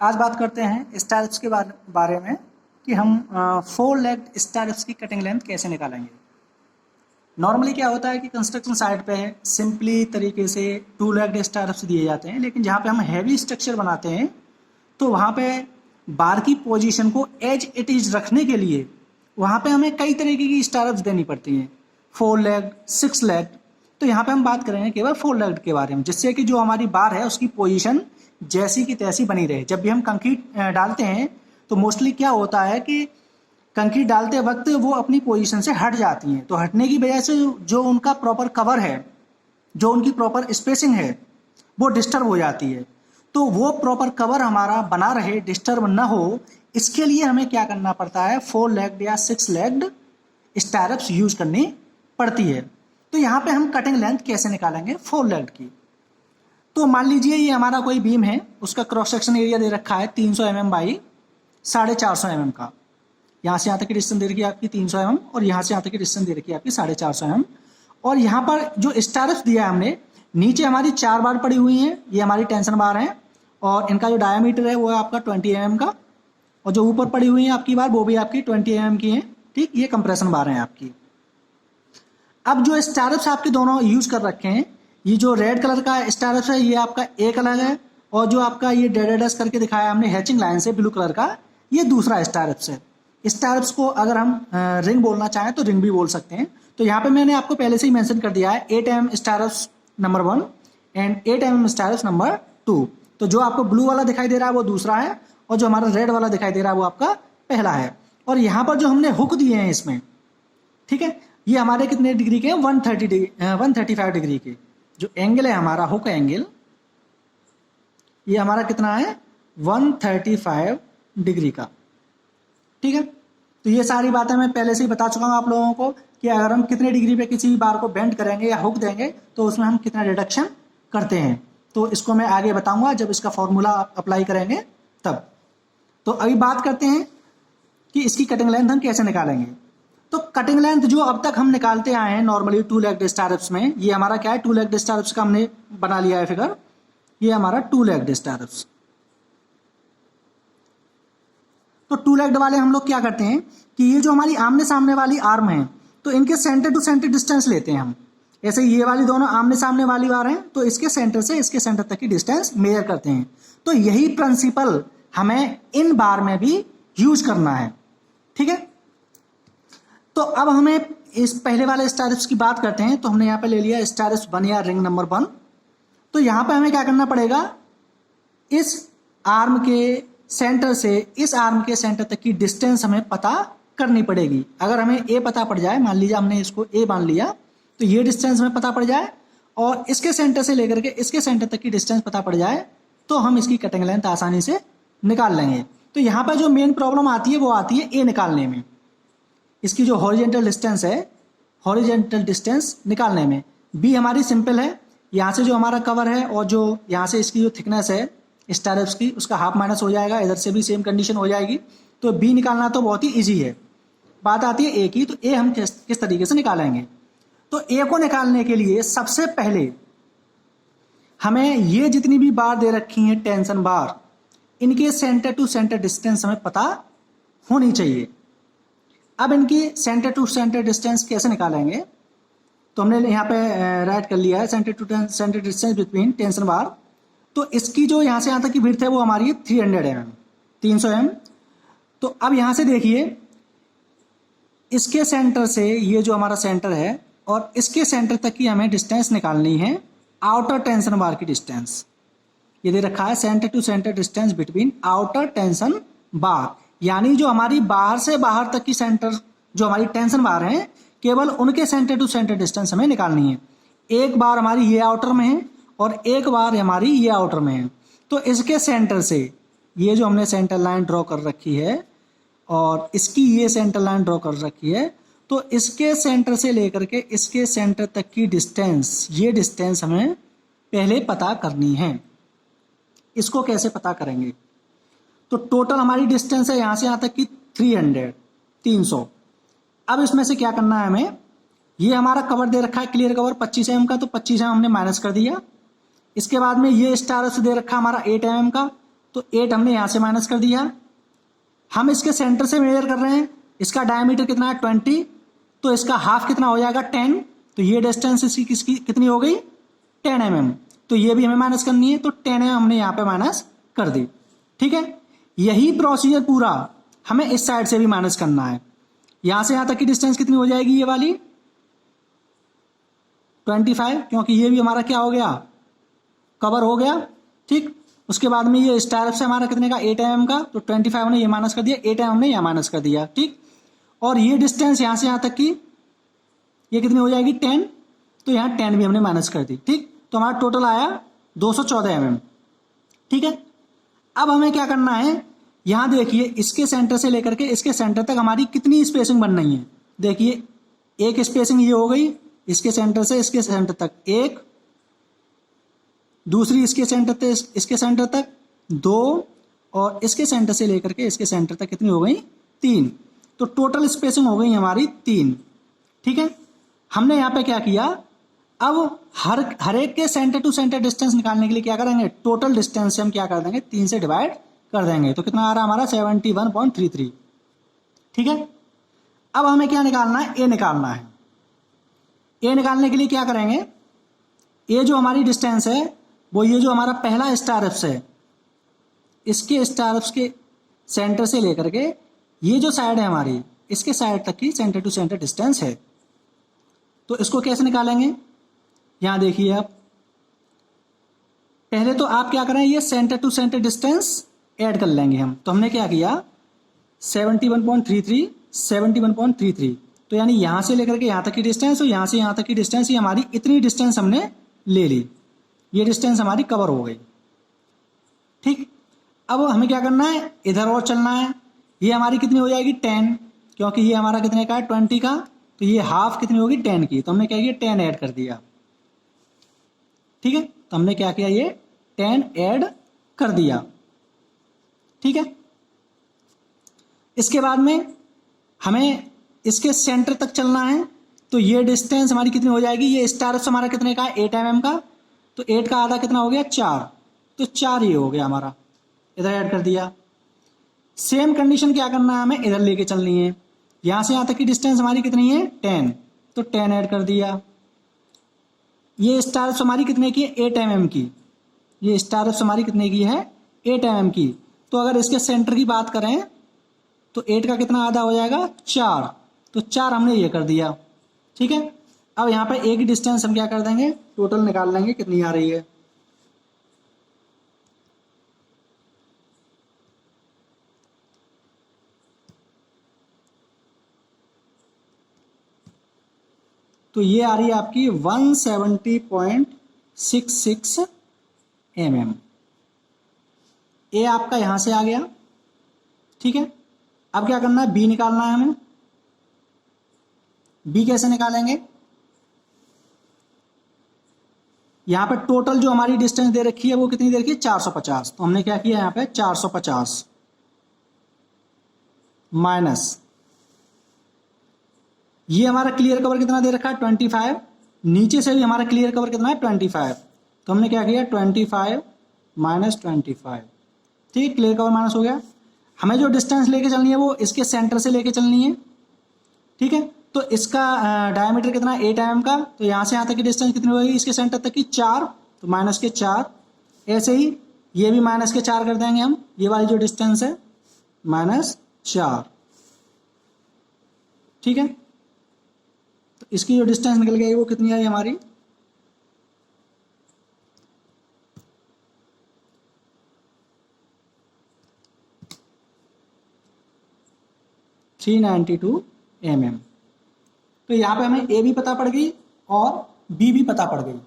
आज बात करते हैं स्टारप्स के बारे में कि हम 4 लेग्ड स्टारप्स की कटिंग लेंथ कैसे निकालेंगे। नॉर्मली क्या होता है कि कंस्ट्रक्शन साइट पे सिंपली तरीके से 2 लेग्ड स्टारप्स दिए जाते हैं, लेकिन जहाँ पे हम हैवी स्ट्रक्चर बनाते हैं तो वहाँ पे बार की पोजीशन को एज इट इज रखने के लिए वहाँ पे हमें कई तरीके की स्टारप्स देनी पड़ती हैं, 4 लेग्ड 6 लेग्ड। तो यहाँ पे हम बात करेंगे केवल 4 लेग्ड के बारे में, जिससे कि जो हमारी बार है उसकी पोजीशन जैसी की तैसी बनी रहे। जब भी हम कंक्रीट डालते हैं तो मोस्टली क्या होता है कि कंक्रीट डालते वक्त वो अपनी पोजीशन से हट जाती हैं, तो हटने की वजह से जो उनका प्रॉपर कवर है, जो उनकी प्रॉपर स्पेसिंग है, वो डिस्टर्ब हो जाती है। तो वो प्रॉपर कवर हमारा बना रहे, डिस्टर्ब ना हो, इसके लिए हमें क्या करना पड़ता है, 4 लेग्ड या 6 लेग्ड स्टारप्स यूज करनी पड़ती है। तो यहाँ पे हम कटिंग लेंथ कैसे निकालेंगे 4 लेग्ड की। तो मान लीजिए ये हमारा कोई बीम है, उसका क्रॉस सेक्शन एरिया दे रखा है 300 mm बाई 450 mm का। यहाँ से यहाँ तक की डिस्टेंस दे रखी है आपकी 300 mm और यहाँ से यहाँ तक की डिस्टेंस दे रखी है आपकी 450 mm। और यहाँ पर जो स्टारप्स दिया है हमने, नीचे हमारी 4 बार पड़ी हुई हैं, ये हमारी टेंशन बार हैं और इनका जो डायमीटर है वो है आपका 20 mm का, और जो ऊपर पड़ी हुई है आपकी बार वो भी आपकी 20 mm की है। ठीक, ये कंप्रेशन बार हैं आपकी। अब जो स्टारप्स आपके दोनों यूज कर रखे हैं, ये जो रेड कलर का स्टारप्स है ये आपका एक अलग है, और जो आपका ये डेडेडस करके दिखाया हमने हैचिंग लाइन से ब्लू कलर का, ये दूसरा स्टारप्स है। स्टारप्स को अगर हम रिंग बोलना चाहें तो रिंग भी बोल सकते हैं। तो यहाँ पे मैंने आपको पहले से ही मेंशन कर दिया है 8 mm stirrups number 1 and 8 mm stirrups number 2। तो जो आपको ब्लू वाला दिखाई दे रहा है वो दूसरा है, और जो हमारा रेड वाला दिखाई दे रहा है वो आपका पहला है। और यहाँ पर जो हमने हुक दिए हैं इसमें, ठीक है, ये हमारे कितने डिग्री के हैं, 135 डिग्री के। जो एंगल है हमारा हुक एंगल, ये हमारा कितना है 135 डिग्री का। ठीक है, तो ये सारी बातें मैं पहले से ही बता चुका हूं आप लोगों को कि अगर हम कितने डिग्री पे किसी भी बार को बेंड करेंगे या हुक देंगे तो उसमें हम कितना रिडक्शन करते हैं। तो इसको मैं आगे बताऊंगा जब इसका फॉर्मूला अप्लाई करेंगे तब। तो अभी बात करते हैं कि इसकी कटिंग लेंथ हम कैसे निकालेंगे। तो कटिंग लेंथ जो अब तक हम निकालते आए हैं नॉर्मली 2 लेग्ड स्टारप्स में, ये हमारा क्या है 2 लेग्ड स्टारप्स का हमने बना लिया है फिगर, ये हमारा 2 लेग्ड स्टारप्स। तो 2 लेग्ड वाले हम लोग क्या करते हैं कि ये जो हमारी आमने सामने वाली आर्म है तो इनके सेंटर टू सेंटर डिस्टेंस लेते हैं हम। ऐसे ये वाली दोनों आमने सामने वाली बार हैं तो इसके सेंटर से इसके सेंटर तक की डिस्टेंस मेजर करते हैं। तो यही प्रिंसिपल हमें इन बार में भी यूज करना है। ठीक है, तो अब हमें इस पहले वाले स्टारप्स की बात करते हैं। तो हमने यहाँ पे ले लिया स्टारप्स 1 या रिंग नंबर 1। तो यहाँ पे हमें क्या करना पड़ेगा, इस आर्म के सेंटर से इस आर्म के सेंटर तक की डिस्टेंस हमें पता करनी पड़ेगी। अगर हमें ए पता पड़ जाए, मान लीजिए हमने इसको ए मान लिया, तो ये डिस्टेंस हमें पता पड़ जाए और इसके सेंटर से लेकर के इसके सेंटर तक की डिस्टेंस पता पड़ जाए तो हम इसकी कटिंग लेंथ आसानी से निकाल लेंगे। तो यहाँ पर जो मेन प्रॉब्लम आती है वो आती है ए निकालने में, इसकी जो हॉरिजेंटल डिस्टेंस है, हॉरिजेंटल डिस्टेंस निकालने में। बी हमारी सिंपल है, यहाँ से जो हमारा कवर है और जो यहाँ से इसकी जो थिकनेस है स्टारप्स की, उसका हाफ माइनस हो जाएगा, इधर से भी सेम कंडीशन हो जाएगी। तो बी निकालना तो बहुत ही ईजी है। बात आती है ए की, तो ए हम किस तरीके से निकालेंगे। तो ए को निकालने के लिए सबसे पहले हमें ये जितनी भी बार दे रखी हैं टेंशन बार, इनके सेंटर टू सेंटर डिस्टेंस हमें पता होनी चाहिए। अब इनकी सेंटर टू सेंटर डिस्टेंस कैसे निकालेंगे, तो हमने यहाँ पे राइट कर लिया है centre to centre distance between tension bar. तो इसकी जो यहाँ से यहाँ तक की विड्थ है वो हमारी है 300 mm, 300 mm। तो अब यहाँ से देखिए, इसके सेंटर से ये जो हमारा सेंटर है और इसके सेंटर तक की हमें डिस्टेंस निकालनी है, आउटर टेंशन बार की डिस्टेंस। ये दे रखा है centre to centre distance between outer tension bar, यानी जो हमारी बाहर से बाहर तक की सेंटर जो हमारी टेंशन बार है, केवल उनके सेंटर टू सेंटर डिस्टेंस हमें निकालनी है। एक बार हमारी ये आउटर में है और एक बार हमारी ये आउटर में है। तो इसके सेंटर से ये जो हमने सेंटर लाइन ड्रॉ कर रखी है और इसकी ये सेंटर लाइन ड्रॉ कर रखी है, तो इसके सेंटर से लेकर के इसके सेंटर तक की डिस्टेंस, ये डिस्टेंस हमें पहले पता करनी है। इसको कैसे पता करेंगे, तो टोटल हमारी डिस्टेंस है यहाँ से यहाँ तक की 300। अब इसमें से क्या करना है हमें, ये हमारा कवर दे रखा है क्लियर कवर 25 mm का, तो 25 mm हमने माइनस कर दिया। इसके बाद में ये स्टारप्स दे रखा हमारा 8 mm का, तो 8 हमने यहाँ से माइनस कर दिया। हम इसके सेंटर से मेजर कर रहे हैं, इसका डायमीटर कितना है 20, तो इसका हाफ कितना हो जाएगा 10, तो ये डिस्टेंस इसकी किसकी कितनी हो गई 10 mm, तो ये भी हमें माइनस करनी है, तो 10 mm हमने यहाँ पे माइनस कर दी। ठीक है, यही प्रोसीजर पूरा हमें इस साइड से भी माइनस करना है। यहाँ से यहाँ तक की डिस्टेंस कितनी हो जाएगी ये वाली 25, क्योंकि ये भी हमारा क्या हो गया कवर हो गया। ठीक, उसके बाद में ये स्टार से हमारा कितने का 8 mm का, तो 25 हमने ये माइनस कर दिया, 8 mm हमने यहाँ माइनस कर दिया। ठीक, और ये डिस्टेंस यहाँ से यहाँ तक की ये कितनी हो जाएगी 10, तो यहाँ 10 भी हमने माइनस कर दी। ठीक, तो हमारा टोटल आया 214 mm। ठीक है, अब हमें क्या करना है, यहाँ देखिए इसके सेंटर से लेकर के इसके सेंटर तक हमारी कितनी स्पेसिंग बन रही है। देखिए एक स्पेसिंग ये हो गई इसके सेंटर से इसके सेंटर तक एक, दूसरी इसके सेंटर से इसके सेंटर तक 2, और इसके सेंटर से लेकर के इसके सेंटर तक कितनी हो गई 3, तो टोटल स्पेसिंग हो गई हमारी 3। ठीक है, हमने यहाँ पे क्या किया, अब हर एक के सेंटर टू सेंटर डिस्टेंस निकालने के लिए क्या करेंगे, टोटल डिस्टेंस से हम क्या कर देंगे 3 से डिवाइड कर देंगे, तो कितना आ रहा है हमारा 71.33। ठीक है, अब हमें क्या निकालना है, ए निकालना है। ए निकालने के लिए क्या करेंगे, ए जो हमारी डिस्टेंस है वो ये जो हमारा पहला स्टार एप्स है इसके स्टार एप्स के सेंटर से लेकर के ये जो साइड है हमारी इसके साइड तक की सेंटर टू सेंटर डिस्टेंस है। तो इसको कैसे निकालेंगे, यहां देखिए आप, पहले तो आप क्या करें ये centre to centre distance add कर लेंगे हम। तो हमने क्या किया 71.33 71.33, तो यानी यहां से लेकर के यहां तक की डिस्टेंस और यहां से यहां तक की डिस्टेंस, ये हमारी इतनी डिस्टेंस हमने ले ली, ये डिस्टेंस हमारी कवर हो गई। ठीक, अब हमें क्या करना है, इधर और चलना है। ये हमारी कितनी हो जाएगी 10, क्योंकि ये हमारा कितने का है 20 का, तो ये हाफ कितनी होगी 10 की, तो हमने क्या किया 10 ऐड कर दिया। ठीक है, तो हमने क्या किया ये 10 ऐड कर दिया। ठीक है, इसके बाद में हमें इसके सेंटर तक चलना है, तो ये डिस्टेंस हमारी कितनी हो जाएगी, ये स्टार से हमारा कितने का है 8 mm का, तो 8 का आधा कितना हो गया 4, तो 4 ये हो गया हमारा, इधर ऐड कर दिया। सेम कंडीशन क्या करना है, हमें इधर लेके चलनी है। यहां से यहां तक की डिस्टेंस हमारी कितनी है 10, तो 10 ऐड कर दिया। ये स्टार हमारी कितने की है 8 mm की, ये स्टार हमारी कितने की है 8 mm की, तो अगर इसके सेंटर की बात करें तो 8 का कितना आधा हो जाएगा 4, तो 4 हमने ये कर दिया। ठीक है, अब यहाँ पे एक ही डिस्टेंस हम क्या कर देंगे, टोटल निकाल लेंगे कितनी आ रही है। तो ये आ रही है आपकी 170.66 mm। ए आपका यहां से आ गया। ठीक है, अब क्या करना है, बी निकालना है हमें। बी कैसे निकालेंगे, यहां पे टोटल जो हमारी डिस्टेंस दे रखी है वो कितनी दे रखी है 450, तो हमने क्या किया यहां पे 450 माइनस ये हमारा क्लियर कवर कितना दे रखा है 25, नीचे से भी हमारा क्लियर कवर कितना है 25, तो हमने क्या किया 25 माइनस 25। ठीक, क्लियर कवर माइनस हो गया। हमें जो डिस्टेंस लेके चलनी है वो इसके सेंटर से लेके चलनी है। ठीक है, तो इसका डायमीटर कितना 8 mm का, तो यहाँ से यहाँ तक की डिस्टेंस कितनी होगी इसके सेंटर तक की 4, तो माइनस के 4। ऐसे ही ये भी माइनस के 4 कर देंगे हम, ये वाली जो डिस्टेंस है माइनस 4। ठीक है, तो इसकी जो डिस्टेंस निकल गई वो कितनी आई हमारी 392 mm। तो यहाँ पे हमें ए भी पता पड़ गई और बी भी पता पड़ गई।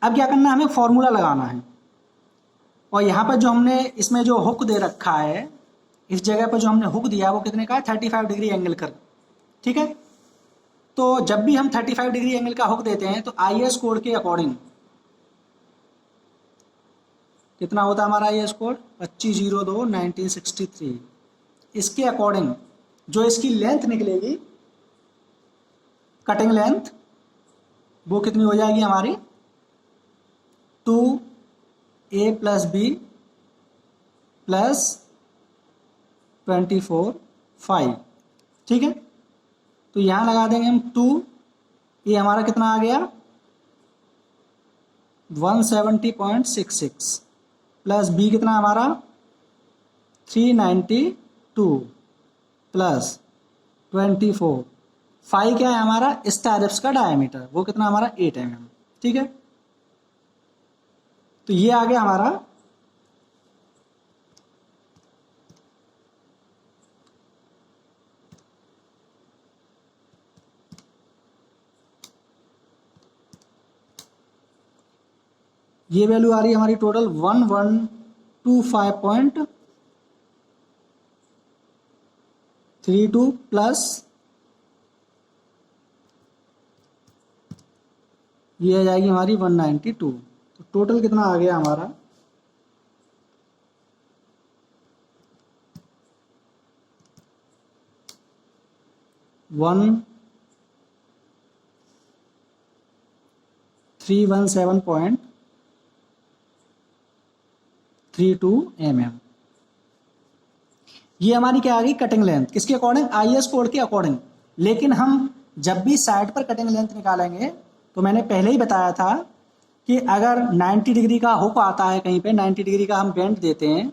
अब क्या करना है, हमें फॉर्मूला लगाना है, और यहाँ पर जो हमने इसमें जो हुक दे रखा है, इस जगह पर जो हमने हुक दिया है वो कितने का है 35 डिग्री एंगल कर। ठीक है, तो जब भी हम 35 डिग्री एंगल का हुक देते हैं तो IS कोड के अकॉर्डिंग कितना होता है हमारा IS कोड 25/02/1963, इसके अकॉर्डिंग जो इसकी लेंथ निकलेगी कटिंग लेंथ वो कितनी हो जाएगी हमारी 2A + B प्लस 24 5, ठीक है। तो यहाँ लगा देंगे हम 2, ये हमारा कितना आ गया 170.66 प्लस बी कितना हमारा 392 प्लस 24 5 क्या है हमारा स्टारप्स का डायमीटर, वो कितना हमारा 8 mm, ठीक है। तो ये आ गया हमारा ये वैल्यू आ रही है हमारी टोटल 1125.32 प्लस ये आ जाएगी हमारी 192। तो टोटल कितना आ गया हमारा 1317.32 mm। ये हमारी क्या आ गई कटिंग लेंथ, किसके अकॉर्डिंग IS कोड के अकॉर्डिंग। लेकिन हम जब भी साइड पर कटिंग लेंथ निकालेंगे तो मैंने पहले ही बताया था कि अगर 90 डिग्री का हुक आता है कहीं पे 90 डिग्री का हम बेंड देते हैं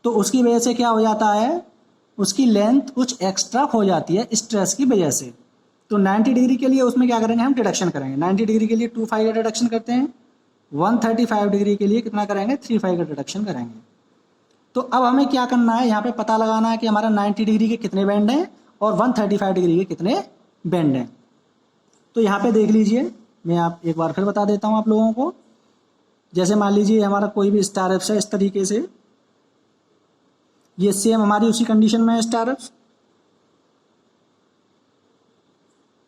तो उसकी वजह से क्या हो जाता है, उसकी लेंथ कुछ एक्स्ट्रा हो जाती है स्ट्रेस की वजह से। तो 90 डिग्री के लिए उसमें क्या करेंगे हम डिडक्शन करेंगे। 90 डिग्री के लिए 25 का डिडक्शन करते हैं, 135 डिग्री के लिए कितना करेंगे 35 का डिडक्शन करेंगे। तो अब हमें क्या करना है, यहाँ पे पता लगाना है कि हमारा 90 डिग्री के कितने बैंड हैं और 135 डिग्री के कितने बैंड हैं। तो यहाँ पे देख लीजिए, मैं आप एक बार फिर बता देता हूँ आप लोगों को। जैसे मान लीजिए हमारा कोई भी स्टारप्स है इस तरीके से, ये सेम हमारी उसी कंडीशन में है स्टारप्स,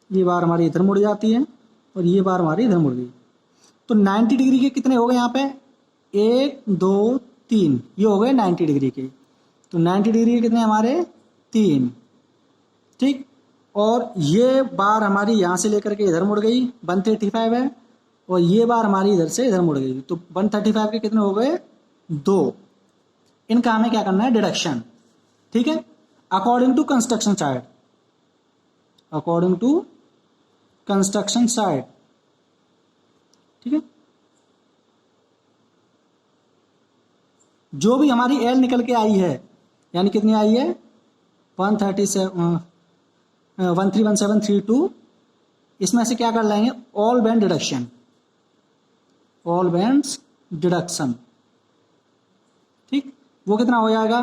ये बार हमारी इधर मुड़ जाती है और ये बार हमारी इधर मुड़ गई। तो 90 डिग्री के कितने हो गए यहाँ पे 1 2 3, ये हो गए 90 डिग्री के। तो 90 डिग्री के कितने हमारे 3, ठीक। और ये बार हमारी यहाँ से लेकर के इधर मुड़ गई 135 है और ये बार हमारी इधर से इधर मुड़ गई। तो 135 के कितने हो गए 2। इनका हमें क्या करना है डिडक्शन, ठीक है, according to construction side, according to construction side, ठीक है। जो भी हमारी एल निकल के आई है यानी कितनी आई है 131732, इसमें से क्या कर लेंगे all band deduction, all bands deduction, ठीक। वो कितना हो जाएगा,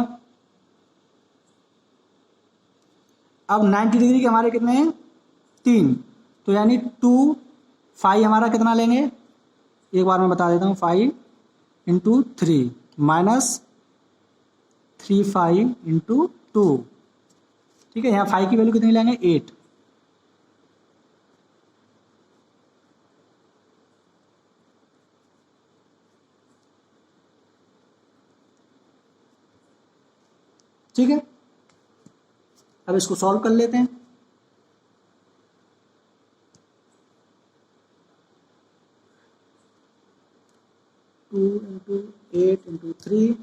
अब 90 डिग्री के हमारे कितने हैं 3, तो यानी 2 5 हमारा कितना लेंगे, एक बार मैं बता देता हूँ 5 इंटू 3 माइनस 3 5 इंटू 2, ठीक है। यहाँ 5 की वैल्यू कितनी लेंगे 8, ठीक है। अब इसको सॉल्व कर लेते हैं। टू इंटू 8 इंटू 3,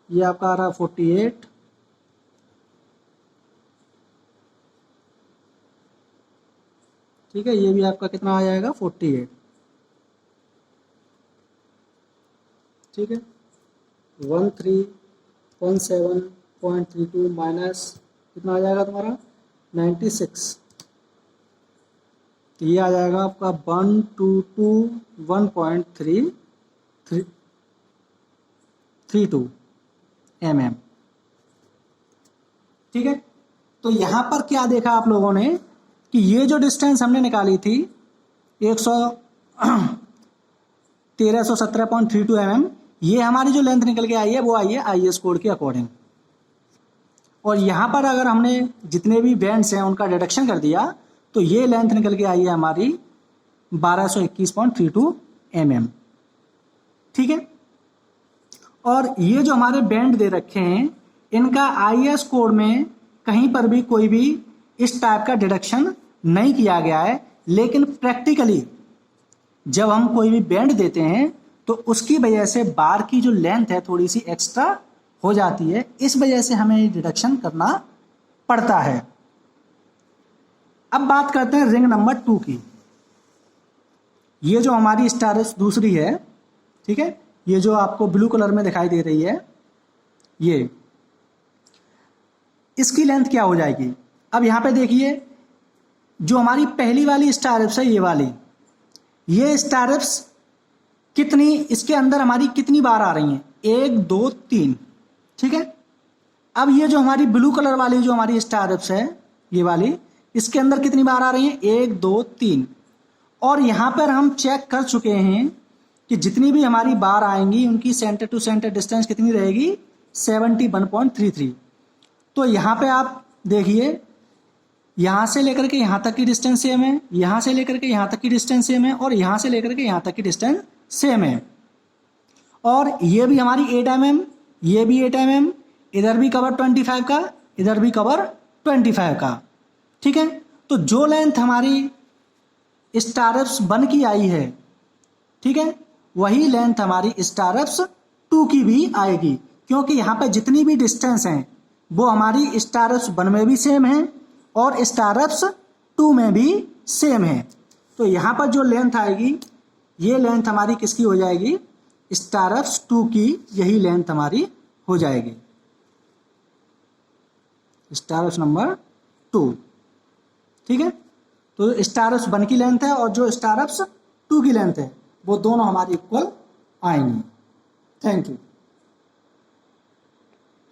ये आपका आ रहा 48, ठीक है। ये भी आपका कितना आ जाएगा 48, ठीक है। 1317.32 माइनस कितना आ जाएगा तुम्हारा 96, तो ये आ जाएगा आपका 122.1.332 mm, ठीक है। तो यहाँ पर क्या देखा आप लोगों ने कि ये जो डिस्टेंस हमने निकाली थी 1317.32 mm, ये हमारी जो लेंथ निकल के आई है वो आई है IS कोड के अकॉर्डिंग। और यहाँ पर अगर हमने जितने भी बैंड्स हैं उनका डिडक्शन कर दिया तो ये लेंथ निकल के आई है हमारी 1221.32 mm, ठीक है। और ये जो हमारे बैंड दे रखे हैं इनका IS कोड में कहीं पर भी कोई भी इस टाइप का डिडक्शन नहीं किया गया है, लेकिन प्रैक्टिकली जब हम कोई भी बैंड देते हैं तो उसकी वजह से बार की जो लेंथ है थोड़ी सी एक्स्ट्रा हो जाती है, इस वजह से हमें डिडक्शन करना पड़ता है। अब बात करते हैं रिंग नंबर 2 की। ये जो हमारी स्टारस दूसरी है, ठीक है, ये जो आपको ब्लू कलर में दिखाई दे रही है, ये इसकी लेंथ क्या हो जाएगी। अब यहाँ पे देखिए, जो हमारी पहली वाली स्टारप्स है, ये वाली, ये स्टारप्स कितनी, इसके अंदर हमारी कितनी बार आ रही हैं, 1 2 3, ठीक है। अब ये जो हमारी ब्लू कलर वाली जो हमारी स्टारप्स है, ये वाली, इसके अंदर कितनी बार आ रही हैं, 1 2 3। और यहाँ पर हम चेक कर चुके हैं कि जितनी भी हमारी बार आएंगी उनकी सेंटर टू सेंटर डिस्टेंस कितनी रहेगी, 71.33। तो यहाँ पे आप देखिए, यहाँ से लेकर के यहाँ तक की डिस्टेंस सेम है, यहाँ से लेकर के यहाँ तक की डिस्टेंस सेम है, और यहाँ से लेकर के यहाँ तक की डिस्टेंस सेम है। और ये भी हमारी 8 mm, ये भी 8 mm, इधर भी कवर 25 का, इधर भी कवर 25 का, ठीक है। तो जो लेंथ हमारी स्टारप्स 1 की आई है, ठीक है, वही लेंथ हमारी स्टारप्स 2 की भी आएगी, क्योंकि यहाँ पे जितनी भी डिस्टेंस हैं वो हमारी स्टारप्स 1 में भी सेम है और स्टारप्स 2 में भी सेम है। तो यहाँ पर जो लेंथ आएगी, ये लेंथ हमारी किसकी हो जाएगी, स्टारप्स 2 की, यही लेंथ हमारी हो जाएगी, स्टारप्स नंबर 2, ठीक है। तो स्टारप्स 1 की लेंथ है और जो स्टारप्स 2 की लेंथ है वो दोनों हमारी इक्वल आएंगी। Thank you.